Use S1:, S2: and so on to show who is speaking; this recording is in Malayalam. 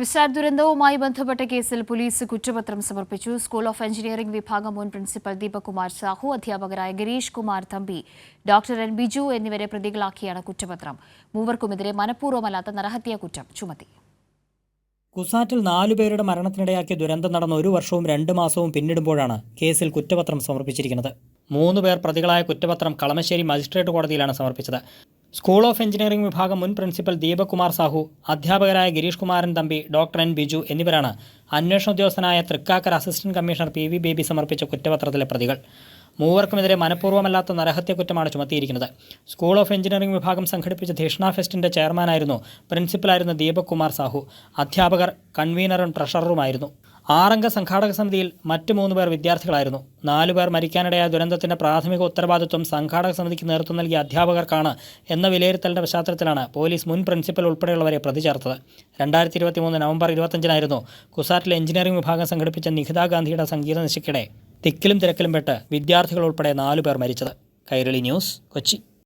S1: വിസാർ ദുരന്തവുമായി ബന്ധപ്പെട്ട കേസിൽ പോലീസ് കുറ്റപത്രം സമർപ്പിച്ചു. സ്കൂൾ ഓഫ് എഞ്ചിനീയറിംഗ് വിഭാഗം മുൻ പ്രിൻസിപ്പൽ ദീപകുമാർ സാഹു, അധ്യാപകരായ ഗിരീഷ് കുമാർ തമ്പി, ഡോക്ടർ എൻ ബിജു എന്നിവരെ പ്രതികളാക്കിയാണ് കുറ്റപത്രം. മൂവർക്കുമെതിരെ മനഃപൂർവ്വമല്ലാത്ത നരഹത്യാ കുറ്റം ചുമത്തി.
S2: കുസാറ്റിൽ 4 പേരുടെ മരണത്തിനിടയാക്കിയ ദുരന്തം നടന്ന 1 വർഷവും 2 മാസവും പിന്നിടുമ്പോഴാണ് കേസിൽ കുറ്റപത്രം സമർപ്പിച്ചിരിക്കുന്നത്. 3 പേർ പ്രതികളായ കുറ്റപത്രം കളമശ്ശേരി മജിസ്ട്രേറ്റ് കോടതിയിലാണ് സമർപ്പിച്ചത്. സ്കൂൾ ഓഫ് എഞ്ചിനീയറിംഗ് വിഭാഗം മുൻ പ്രിൻസിപ്പൽ ദീപകുമാർ സാഹു, അധ്യാപകരായ ഗിരീഷ് കുമാരൻ തമ്പി, ഡോക്ടർ എൻ ബിജു എന്നിവരാണ് അന്വേഷണ ഉദ്യോഗസ്ഥനായ Thrikkakara assistant commissioner PV baby സമർപ്പിച്ച കുറ്റപത്രത്തിലെ പ്രതികൾ. മൂവർക്കുമെതിരെ മനഃപൂർവ്വമല്ലാത്ത നരഹത്യാക്കുറ്റമാണ് ചുമത്തിയിരിക്കുന്നത്. സ്കൂൾ ഓഫ് എഞ്ചിനീയറിംഗ് വിഭാഗം സംഘടിപ്പിച്ച ധീഷ്ണ ഫെസ്റ്റിന്റെ ചെയർമാനായിരുന്നു പ്രിൻസിപ്പലായിരുന്ന ദീപകുമാർ സാഹു. അധ്യാപകർ കൺവീനറും ട്രഷററുമായിരുന്നു. 6 അംഗ സംഘാടക സമിതിയിൽ മറ്റ് 3 പേർ വിദ്യാർത്ഥികളായിരുന്നു. 4 പേർ മരിക്കാനിടയായ ദുരന്തത്തിന്റെ പ്രാഥമിക ഉത്തരവാദിത്വം സംഘാടക സമിതിക്ക് നേതൃത്വം നൽകിയ അധ്യാപകർക്കാണ് എന്ന വിലയിരുത്തലിന്റെ പശ്ചാത്തലത്തിലാണ് പോലീസ് മുൻ പ്രിൻസിപ്പൽ ഉൾപ്പെടെയുള്ളവരെ പ്രതി ചേർത്തത്. 2023 നവംബർ 25-നായിരുന്നു കുസാറ്റിലെ എഞ്ചിനീയറിംഗ് വിഭാഗം സംഘടിപ്പിച്ച നിഖിത ഗാന്ധിയുടെ സംഗീത നിശയ്ക്കിടെ തിക്കിലും തിരക്കിലും പെട്ട് വിദ്യാർത്ഥികൾ ഉൾപ്പെടെ 4 പേർ മരിച്ചത്. കൈരളി ന്യൂസ്, കൊച്ചി.